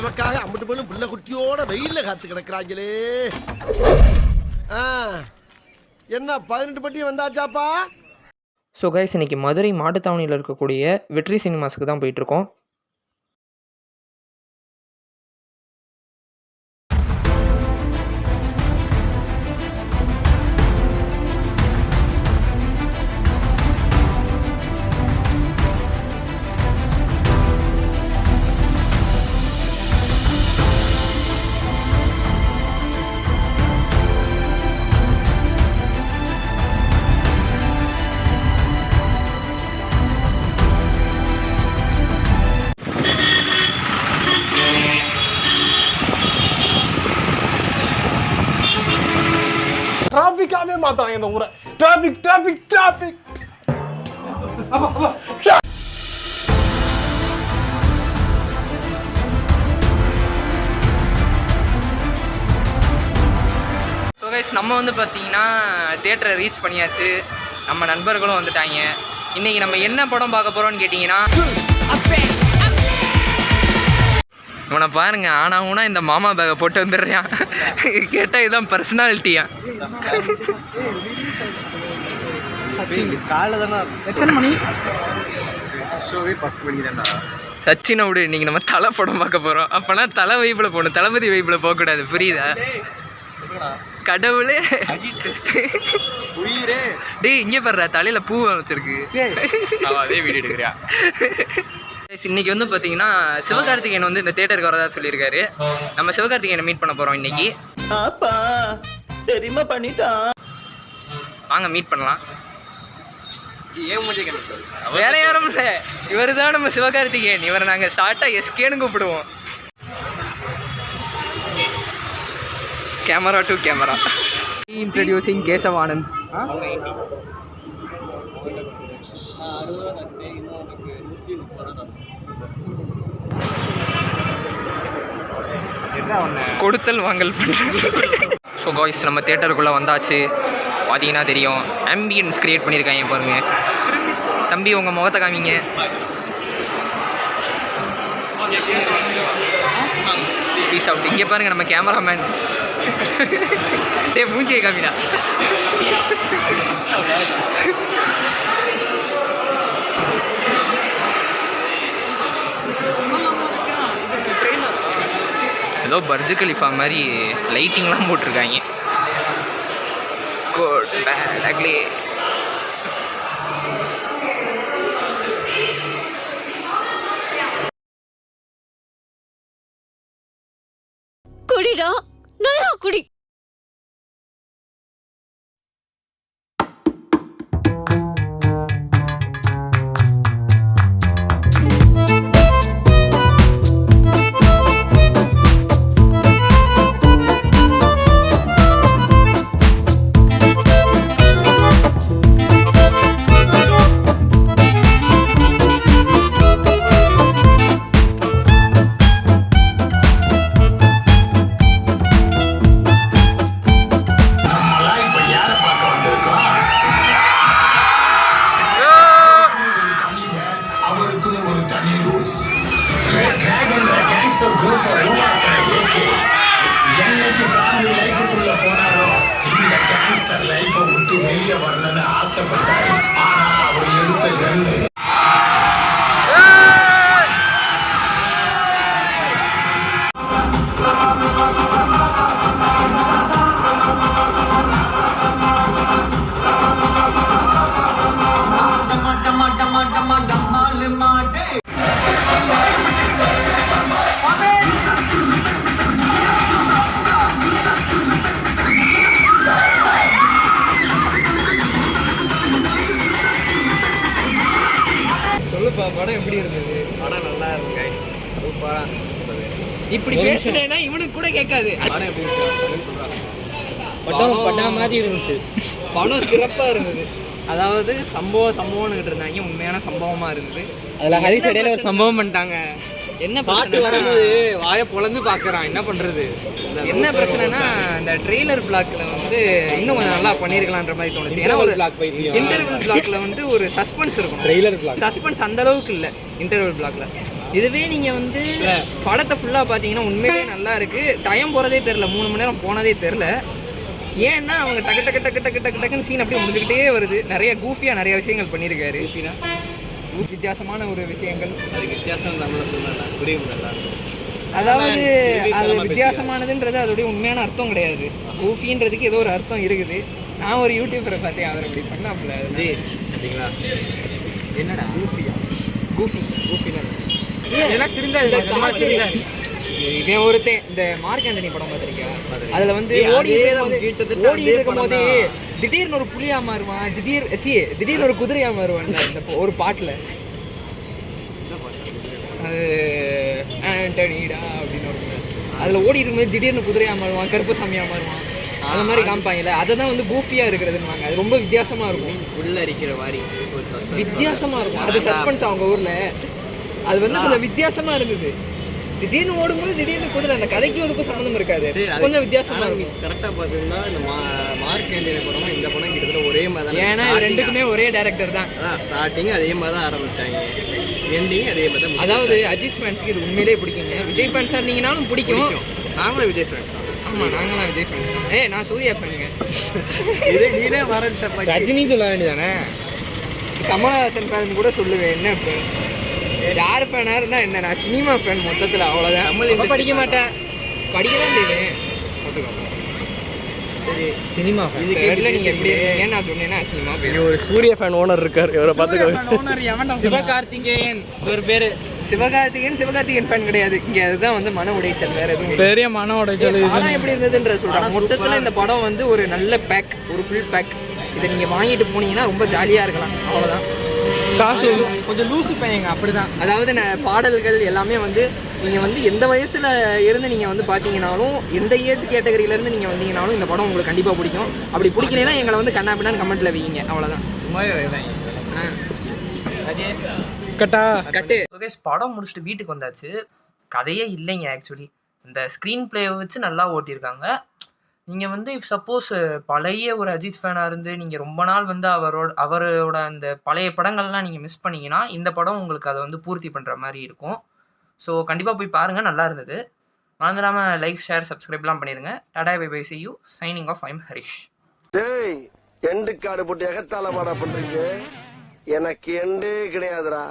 நமக்காக அம்பட்டு போலும் புள்ள குட்டியோட வெயில்ல காத்து கிடக்குறாங்களே. என்ன 18 பட்டி வந்தாச்சாப்பா? ஸோ கைஸ், இன்றைக்கி மதுரை மாட்டுத்தாவணியில் இருக்கக்கூடிய வெற்றி சினிமாஸுக்கு தான் போயிட்டுருக்கோம். டிராஃபிக்காவே மாத்தாங்க இந்த ஊரை. Traffic traffic traffic. So guys, நம்ம வந்து பார்த்தீங்கன்னா தியேட்டரை ரீச் பண்ணியாச்சு. நம்ம நண்பர்களும் வந்துட்டாங்க. இன்றைக்கி நம்ம என்ன படம் பார்க்க போகிறோம்னு கேட்டிங்கன்னா, இவனை பாருங்க, ஆனாவுனா இந்த மாமா பேக்கை போட்டு வந்துடுறான். கேட்டால் இதுதான் பர்சனாலிட்டியா. எத்தனை மணி? சச்சினை விடு, இன்றைக்கி நம்ம தலை படம் பார்க்க போகிறோம். அப்போனா தலை வைப்பில் போகணும், தளபதி வைப்பில் போகக்கூடாது, புரியுதா? கடவுளே, டேய் இங்கே பாடுறா, தலையில் பூ வச்சிருக்கு. இன்னைக்கு வந்து பார்த்தீங்கன்னா சிவகார்த்திகேயன் வந்து இந்த தியேட்டருக்கு வரதா சொல்லியிருக்காரு. நம்ம சிவகார்த்திகேயனை மீட் பண்ண போகிறோம் இன்னைக்கு. தெரியுமா பண்ணிட்டான். வாங்க மீட் பண்ணலாம். வேற யாரும் இல்லை, இவர் தான் நம்ம சிவகார்த்திகேயன். இவரை நாங்கள் ஷார்ட்டாக எஸ்கேன்னு கூப்பிடுவோம். Camera to camera. Introducing Keshav Anand. கொடுத்தல் வாங்கல் பண்ணுறேன். ஸோ காய்ஸ், நம்ம தியேட்டருக்குள்ளே வந்தாச்சு. பார்த்தீங்கன்னா தெரியும், ஆம்பியன்ஸ் க்ரியேட் பண்ணியிருக்காங்க பாருங்கள். தம்பி உங்கள் முகத்தை காமிங்க. Peace out. இங்கே பாருங்கள் நம்ம கேமராமேன். டே மூஞ்சியை காமிடா. ஏதோ பர்ஜ் கலிஃபா மாதிரி லைட்டிங்லாம் போட்டிருக்காங்க. Good bad ugly. குடிடா, நல்லா குடி. வெளியே வரணும்னு ஆசைப்பட்டாரு. ஆனா அவர் எடுத்த கண்ணு படம் எப்படி இருந்தது? படம் நல்லா இருக்கு கைஸ், சூப்பரா இருந்தது. இப்படி பேசுனேன்னா இவனுக்கு கூட கேட்காது. படம் எப்படி சொல்றாங்க? படம் மாதிரி இருந்துச்சு. படம் சிறப்பாக இருந்தது. அதாவது சம்பவம்னு இருந்தாங்க, உண்மையான சம்பவமாக இருந்தது. அதில் ஹரிஸ் இடையில ஒரு சம்பவம் பண்ணிட்டாங்க. என்ன பாட்டு பிரச்சனை வரும்போது வாயை பொளந்து பார்க்கறான், என்ன பண்றது? என்ன பிரச்சனைனா இந்த ட்ரெய்லர் பிளாக்ல வந்து இன்னும் கொஞ்சம் நல்லா பண்ணிருக்கலாம்ன்ற மாதிரி தோணுச்சு. ஏன்னா ஒரு இன்டர்வல் பிளாக்ல வந்து ஒரு சஸ்பென்ஸ் இருக்கும். ட்ரெய்லர் பிளாக் சஸ்பென்ஸ் அந்த அளவுக்கு இல்லை இன்டர்வல் பிளாக்ல. இதுவே நீங்க வந்து படத்தை ஃபுல்லா பாத்தீங்கன்னா உண்மையிலேயே நல்லா இருக்கு. டைம் போறதே தெரியல, 3 மணி நேரம் போனதே தெரியல. ஏன்னா அவங்க டக்கு டக்கு டக்கு டக்கு டக்கு டக்குன்னு சீன் அப்படியே முடிஞ்சுக்கிட்டே வருது. நிறைய கூஃபியா நிறைய விஷயங்கள் பண்ணியிருக்காரு. வித்தியாசமான ஒரு விஷயங்கள். அதுக்கு வித்தியாசம் தமிழ்ல சொன்னா புரியும். அதாவது அது வித்தியாசமானதுன்றது அதோடைய உண்மையான அர்த்தம் கிடையாது. கூஃபின்றதுக்கு ஏதோ ஒரு அர்த்தம் இருக்குது. நான் ஒரு யூடியூபரை பார்த்தேன், அவர் அப்படி சொன்னாப்புல. சரிங்களா? என்னடா கூஃபியா? கூஃபி கூஃபினா எனக்கு தெரியாது. இவன் ஒருத்தன் இந்த மார்க் ஆண்டனி படம் பார்த்திருக்கியா? அதுல வந்து ஓடி இருக்கும் போதே திடீர்னு ஒரு புலியா மாறுவான், திடீர்னு ஒரு குதிரையா மாறுவான். இந்த ஒரு பாட்டுல அது ஆண்டனிடா அப்படின்னு ஒரு அதுல ஓடி இருக்கும்போது திடீர்னு குதிரையா மாறுவான், கருப்பசாமியா மாறுவான். அந்த மாதிரி காமிப்பாங்கல்ல, அதை தான் வந்து கூஃபியா இருக்கிறதுன்னு. அது ரொம்ப வித்தியாசமா இருக்கும், உள்ள அடிக்கிற மாதிரி வித்தியாசமா இருக்கும். அது சஸ்பென்ஸ் அவங்க ஊர்ல. அது வந்து கொஞ்சம் வித்தியாசமா இருந்தது. திடீர்னு ஓடும்போது திடீர்னு குதிரை, அந்த கதைக்கும் அதுக்கும் சம்மந்தம் இருக்காது, கொஞ்சம் வித்தியாசமா இருக்கும். கரெக்டா பார்த்தீங்கன்னா இந்த மார்க் ஆண்டனி படம் இந்த படம் கிட்டத்தட்ட ஒரே மாதிரி தான். ஏன்னா ரெண்டுக்குமே ஒரே டைரக்டர் தான். ஸ்டார்டிங் அதே மாதிரி தான் ஆரம்பிச்சாங்க, எண்டிங் அதே மாதிரி தான். அதாவது அஜித் ஃபேன்ஸுக்கு இது உண்மையிலேயே பிடிக்குங்க. விஜய் ஃபேன்ஸாக இருந்தீங்கன்னாலும் பிடிக்கும். நாங்களும் விஜய் ஃபேன்ஸ் தான். ஆமாம், நாங்களாம் விஜய் ஃபேன்ஸ் தான். நான் சூர்யா ஃபேனுங்க. இது நீனே வரட்ட ரஜினி சொல்ல வேண்டியதானே? கமலஹாசன் ஃபேன் கூட சொல்லுவேன். என்ன இப்போ யார் ஃபேனாக இருந்தால் என்ன, நான் சினிமா ஃபேன் மொத்தத்தில், அவ்வளோதான். நம்ம படிக்க மாட்டேன், படிக்க தான் செய்வேன். சினிமா நீங்கள் எப்படி ஏன் நான் சொன்னேன்னா சினிமா பேர். ஒரு சூர்யா ஃபேன் ஓனர் இருக்கார், இவரை பார்த்துக்கோ. சிவகார்த்திகேயன் ஒரு பேர். சிவகார்த்திகேயன் ஃபேன் கிடையாது இங்கே. அதுதான் வந்து மன உடைச்சல், வேறு எதுவும் பெரிய மன உடைச்சல். படம் எப்படி இருந்ததுன்ற சொல்கிறேன். மொத்தத்தில் இந்த படம் வந்து ஒரு நல்ல பேக், ஒரு ஃபுல் பேக். இதை நீங்கள் வாங்கிட்டு போனீங்கன்னா ரொம்ப ஜாலியாக இருக்கலாம், அவ்வளோதான். காசு கொஞ்சம் லூசு பையங்க, அப்படிதான். அதாவது பாடல்கள் எல்லாமே வந்து நீங்கள் வந்து எந்த வயசில் இருந்து நீங்கள் வந்து பார்த்தீங்கன்னாலும், எந்த ஏஜ் கேட்டகரியிலேருந்து நீங்கள் வந்தீங்கனாலும் இந்த படம் உங்களுக்கு கண்டிப்பாக பிடிக்கும். அப்படி பிடிக்கலைன்னா எங்களை வந்து கண்ணா பின்னான்னு கமெண்ட்டில் வைங்க, அவ்வளோதான். கட்டு. ஓகே, படம் முடிச்சுட்டு வீட்டுக்கு வந்தாச்சு. கதையே இல்லைங்க ஆக்சுவலி. இந்த ஸ்க்ரீன் பிளேயை வச்சு நல்லா ஓட்டியிருக்காங்க. நீங்கள் வந்து இஃப் சப்போஸ் பழைய ஒரு அஜித் ஃபேனாக இருந்து நீங்கள் ரொம்ப நாள் வந்து அவரோட அந்த பழைய படங்கள்லாம் நீங்கள் மிஸ் பண்ணிங்கன்னா இந்த படம் உங்களுக்கு அதை வந்து பூர்த்தி பண்ணுற மாதிரி இருக்கும். ஸோ கண்டிப்பாக போய் பாருங்கள், நல்லா இருந்தது. மறந்துடாமல் லைக், ஷேர், சப்ஸ்கிரைப்லாம் பண்ணிடுங்க. டாடா bye bye, see you. Signing off, I'm Harish. டேய், எண்டு காடு போட்டு எகத்தால பாடா பண்றீங்க. எனக்கு எண்டே கிடையாதுடா.